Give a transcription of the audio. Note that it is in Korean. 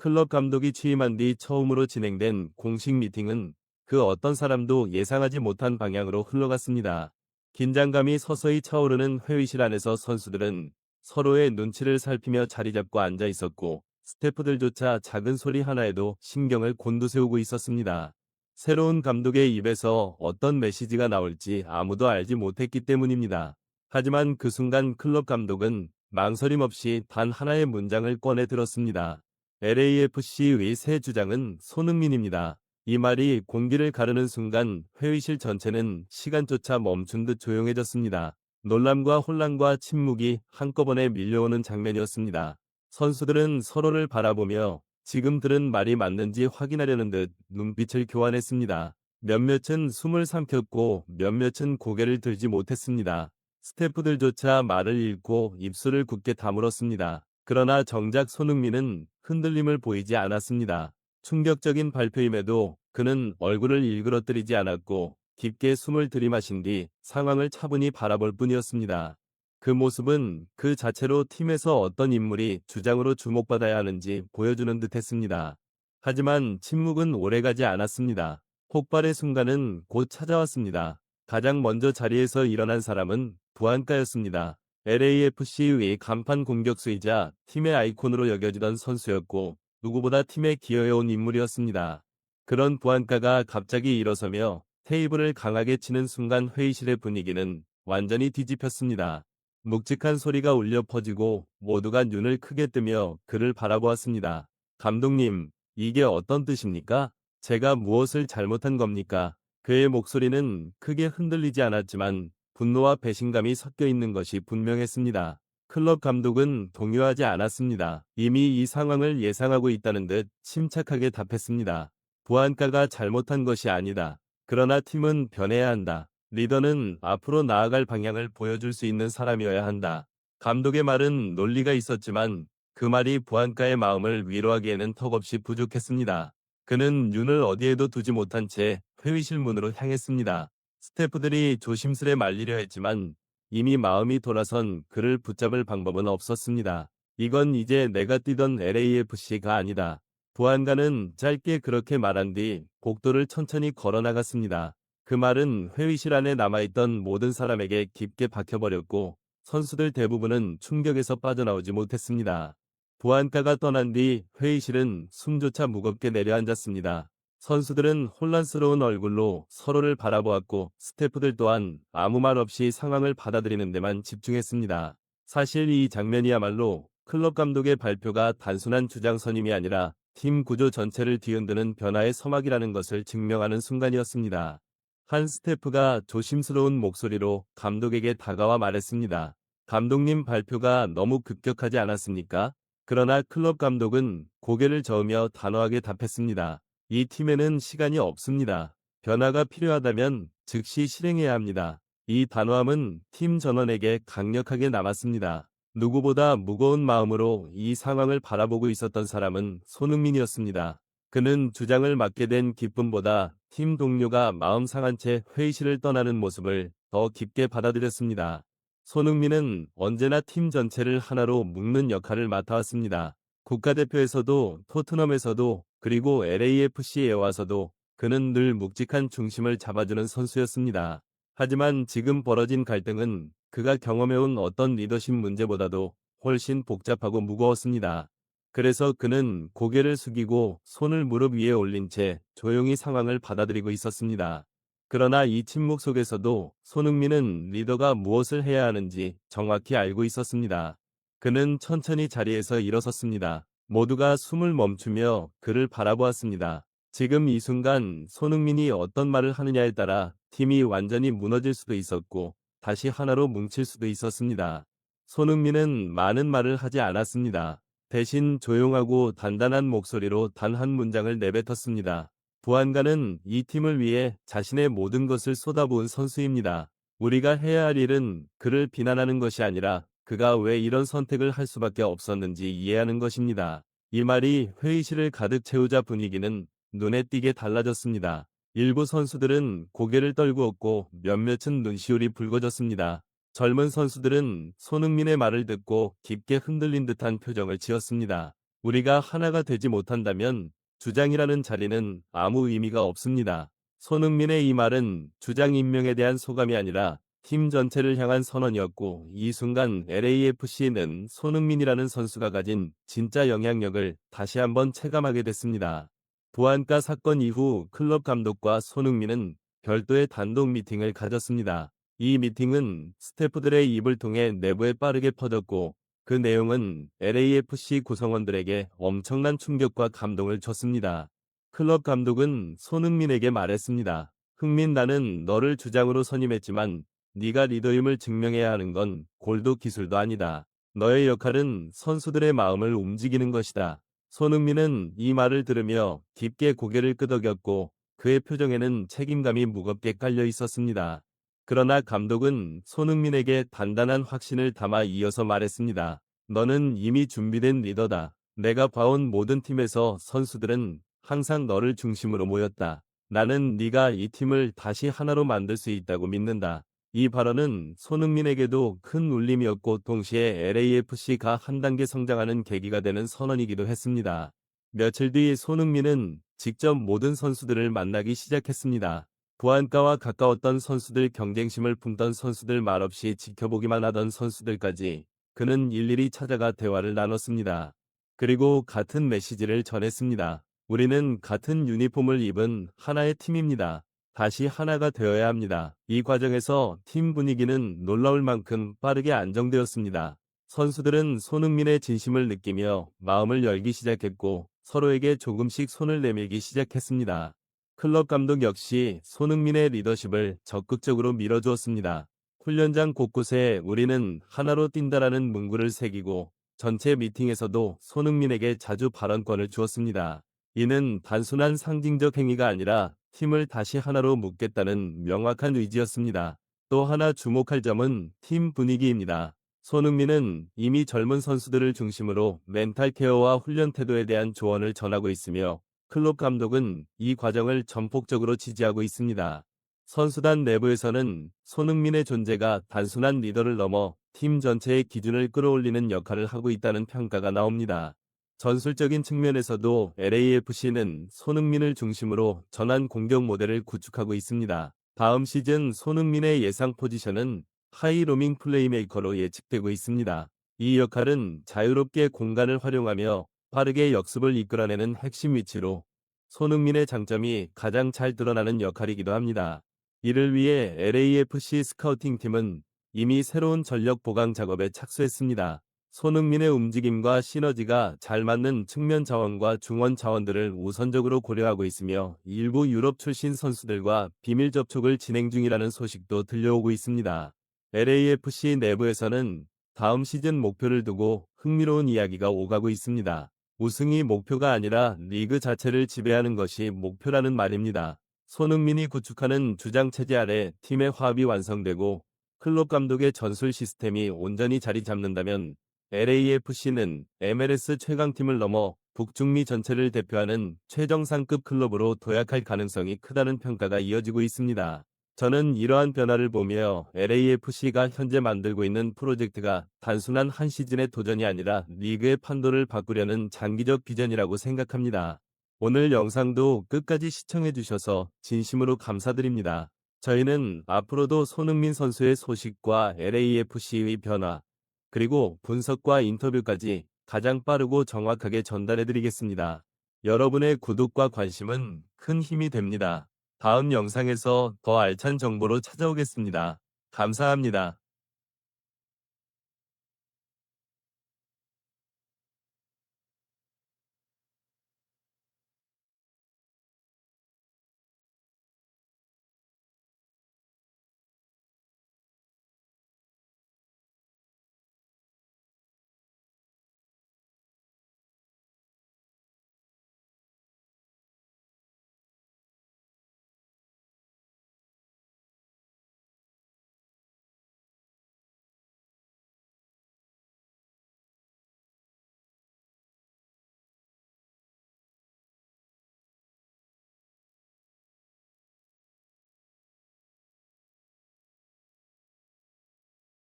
클럽 감독이 취임한 뒤 처음으로 진행된 공식 미팅은 그 어떤 사람도 예상하지 못한 방향으로 흘러갔습니다. 긴장감이 서서히 차오르는 회의실 안에서 선수들은 서로의 눈치를 살피며 자리 잡고 앉아 있었고, 스태프들조차 작은 소리 하나에도 신경을 곤두세우고 있었습니다. 새로운 감독의 입에서 어떤 메시지가 나올지 아무도 알지 못했기 때문입니다. 하지만 그 순간 클럽 감독은 망설임 없이 단 하나의 문장을 꺼내 들었습니다. LAFC의 새 주장은 손흥민입니다. 이 말이 공기를 가르는 순간 회의실 전체는 시간조차 멈춘 듯 조용해졌습니다. 놀람과 혼란과 침묵이 한꺼번에 밀려오는 장면이었습니다. 선수들은 서로를 바라보며 지금 들은 말이 맞는지 확인하려는 듯 눈빛을 교환했습니다. 몇몇은 숨을 삼켰고 몇몇은 고개를 들지 못했습니다. 스태프들조차 말을 잃고 입술을 굳게 다물었습니다. 그러나 정작 손흥민은 흔들림을 보이지 않았습니다. 충격적인 발표임에도 그는 얼굴을 일그러뜨리지 않았고 깊게 숨을 들이마신 뒤 상황을 차분히 바라볼 뿐이었습니다. 그 모습은 그 자체로 팀에서 어떤 인물이 주장으로 주목받아야 하는지 보여주는 듯했습니다. 하지만 침묵은 오래가지 않았습니다. 폭발의 순간은 곧 찾아왔습니다. 가장 먼저 자리에서 일어난 사람은 부안카였습니다. LAFC의 간판 공격수이자 팀의 아이콘으로 여겨지던 선수였고 누구보다 팀에 기여해온 인물이었습니다. 그런 부안카가 갑자기 일어서며 테이블을 강하게 치는 순간 회의실의 분위기는 완전히 뒤집혔습니다. 묵직한 소리가 울려 퍼지고 모두가 눈을 크게 뜨며 그를 바라보았습니다. 감독님, 이게 어떤 뜻입니까? 제가 무엇을 잘못한 겁니까? 그의 목소리는 크게 흔들리지 않았지만 분노와 배신감이 섞여 있는 것이 분명했습니다. 클럽 감독은 동요하지 않았습니다. 이미 이 상황을 예상하고 있다는 듯 침착하게 답했습니다. 부안카가 잘못한 것이 아니다. 그러나 팀은 변해야 한다. 리더는 앞으로 나아갈 방향을 보여줄 수 있는 사람이어야 한다. 감독의 말은 논리가 있었지만 그 말이 부안카의 마음을 위로하기에는 턱없이 부족했습니다. 그는 눈을 어디에도 두지 못한 채 회의실 문으로 향했습니다. 스태프들이 조심스레 말리려 했지만 이미 마음이 돌아선 그를 붙잡을 방법은 없었습니다. 이건 이제 내가 뛰던 LAFC가 아니다. 부안가는 짧게 그렇게 말한 뒤 복도를 천천히 걸어나갔습니다. 그 말은 회의실 안에 남아있던 모든 사람에게 깊게 박혀버렸고 선수들 대부분은 충격에서 빠져나오지 못했습니다. 부안가가 떠난 뒤 회의실은 숨조차 무겁게 내려앉았습니다. 선수들은 혼란스러운 얼굴로 서로를 바라보았고 스태프들 또한 아무 말 없이 상황을 받아들이는 데만 집중했습니다. 사실 이 장면이야말로 클럽 감독의 발표가 단순한 주장 선임이 아니라 팀 구조 전체를 뒤흔드는 변화의 서막이라는 것을 증명하는 순간이었습니다. 한 스태프가 조심스러운 목소리로 감독에게 다가와 말했습니다. 감독님 발표가 너무 급격하지 않았습니까? 그러나 클럽 감독은 고개를 저으며 단호하게 답했습니다. 이 팀에는 시간이 없습니다. 변화가 필요하다면 즉시 실행해야 합니다. 이 단호함은 팀 전원에게 강력하게 남았습니다. 누구보다 무거운 마음으로 이 상황을 바라보고 있었던 사람은 손흥민이었습니다. 그는 주장을 맡게 된 기쁨보다 팀 동료가 마음 상한 채 회의실을 떠나는 모습을 더 깊게 받아들였습니다. 손흥민은 언제나 팀 전체를 하나로 묶는 역할을 맡아왔습니다. 국가대표에서도 토트넘에서도 그리고 LAFC에 와서도 그는 늘 묵직한 중심을 잡아주는 선수였습니다. 하지만 지금 벌어진 갈등은 그가 경험해온 어떤 리더십 문제보다도 훨씬 복잡하고 무거웠습니다. 그래서 그는 고개를 숙이고 손을 무릎 위에 올린 채 조용히 상황을 받아들이고 있었습니다. 그러나 이 침묵 속에서도 손흥민은 리더가 무엇을 해야 하는지 정확히 알고 있었습니다. 그는 천천히 자리에서 일어섰습니다. 모두가 숨을 멈추며 그를 바라보았습니다. 지금 이 순간 손흥민이 어떤 말을 하느냐에 따라 팀이 완전히 무너질 수도 있었고 다시 하나로 뭉칠 수도 있었습니다. 손흥민은 많은 말을 하지 않았습니다. 대신 조용하고 단단한 목소리로 단 한 문장을 내뱉었습니다. 부안가는 이 팀을 위해 자신의 모든 것을 쏟아부은 선수입니다. 우리가 해야 할 일은 그를 비난하는 것이 아니라 그가 왜 이런 선택을 할 수밖에 없었는지 이해하는 것입니다. 이 말이 회의실을 가득 채우자 분위기는 눈에 띄게 달라졌습니다. 일부 선수들은 고개를 떨구었고 몇몇은 눈시울이 붉어졌습니다. 젊은 선수들은 손흥민의 말을 듣고 깊게 흔들린 듯한 표정을 지었습니다. 우리가 하나가 되지 못한다면 주장이라는 자리는 아무 의미가 없습니다. 손흥민의 이 말은 주장 임명에 대한 소감이 아니라 팀 전체를 향한 선언이었고, 이 순간 LAFC는 손흥민이라는 선수가 가진 진짜 영향력을 다시 한번 체감하게 됐습니다. 부안가 사건 이후 클럽 감독과 손흥민은 별도의 단독 미팅을 가졌습니다. 이 미팅은 스태프들의 입을 통해 내부에 빠르게 퍼졌고, 그 내용은 LAFC 구성원들에게 엄청난 충격과 감동을 줬습니다. 클럽 감독은 손흥민에게 말했습니다. 흥민, 나는 너를 주장으로 선임했지만 네가 리더임을 증명해야 하는 건 골도 기술도 아니다. 너의 역할은 선수들의 마음을 움직이는 것이다. 손흥민은 이 말을 들으며 깊게 고개를 끄덕였고, 그의 표정에는 책임감이 무겁게 깔려 있었습니다. 그러나 감독은 손흥민에게 단단한 확신을 담아 이어서 말했습니다. 너는 이미 준비된 리더다. 내가 봐온 모든 팀에서 선수들은 항상 너를 중심으로 모였다. 나는 네가 이 팀을 다시 하나로 만들 수 있다고 믿는다. 이 발언은 손흥민에게도 큰 울림이었고, 동시에 LAFC가 한 단계 성장하는 계기가 되는 선언이기도 했습니다. 며칠 뒤 손흥민은 직접 모든 선수들을 만나기 시작했습니다. 부안가와 가까웠던 선수들, 경쟁심을 품던 선수들, 말없이 지켜보기만 하던 선수들까지 그는 일일이 찾아가 대화를 나눴습니다. 그리고 같은 메시지를 전했습니다. 우리는 같은 유니폼을 입은 하나의 팀입니다. 다시 하나가 되어야 합니다. 이 과정에서 팀 분위기는 놀라울 만큼 빠르게 안정되었습니다. 선수들은 손흥민의 진심을 느끼며 마음을 열기 시작했고, 서로에게 조금씩 손을 내밀기 시작했습니다. 클럽 감독 역시 손흥민의 리더십을 적극적으로 밀어주었습니다. 훈련장 곳곳에 우리는 하나로 뛴다라는 문구를 새기고, 전체 미팅에서도 손흥민에게 자주 발언권을 주었습니다. 이는 단순한 상징적 행위가 아니라 팀을 다시 하나로 묶겠다는 명확한 의지였습니다. 또 하나 주목할 점은 팀 분위기입니다. 손흥민은 이미 젊은 선수들을 중심으로 멘탈 케어와 훈련 태도에 대한 조언을 전하고 있으며, 클롭 감독은 이 과정을 전폭적으로 지지하고 있습니다. 선수단 내부에서는 손흥민의 존재가 단순한 리더를 넘어 팀 전체의 기준을 끌어올리는 역할을 하고 있다는 평가가 나옵니다. 전술적인 측면에서도 LAFC는 손흥민을 중심으로 전환 공격 모델을 구축하고 있습니다. 다음 시즌 손흥민의 예상 포지션은 하이 로밍 플레이메이커로 예측되고 있습니다. 이 역할은 자유롭게 공간을 활용하며 빠르게 역습을 이끌어내는 핵심 위치로, 손흥민의 장점이 가장 잘 드러나는 역할이기도 합니다. 이를 위해 LAFC 스카우팅팀은 이미 새로운 전력 보강 작업에 착수했습니다. 손흥민의 움직임과 시너지가 잘 맞는 측면 자원과 중원 자원들을 우선적으로 고려하고 있으며, 일부 유럽 출신 선수들과 비밀 접촉을 진행 중이라는 소식도 들려오고 있습니다. LAFC 내부에서는 다음 시즌 목표를 두고 흥미로운 이야기가 오가고 있습니다. 우승이 목표가 아니라 리그 자체를 지배하는 것이 목표라는 말입니다. 손흥민이 구축하는 주장체제 아래 팀의 화합이 완성되고 클롭 감독의 전술 시스템이 온전히 자리 잡는다면, LAFC는 MLS 최강팀을 넘어 북중미 전체를 대표하는 최정상급 클럽으로 도약할 가능성이 크다는 평가가 이어지고 있습니다. 저는 이러한 변화를 보며 LAFC가 현재 만들고 있는 프로젝트가 단순한 한 시즌의 도전이 아니라 리그의 판도를 바꾸려는 장기적 비전이라고 생각합니다. 오늘 영상도 끝까지 시청해주셔서 진심으로 감사드립니다. 저희는 앞으로도 손흥민 선수의 소식과 LAFC의 변화, 그리고 분석과 인터뷰까지 가장 빠르고 정확하게 전달해드리겠습니다. 여러분의 구독과 관심은 큰 힘이 됩니다. 다음 영상에서 더 알찬 정보로 찾아오겠습니다. 감사합니다.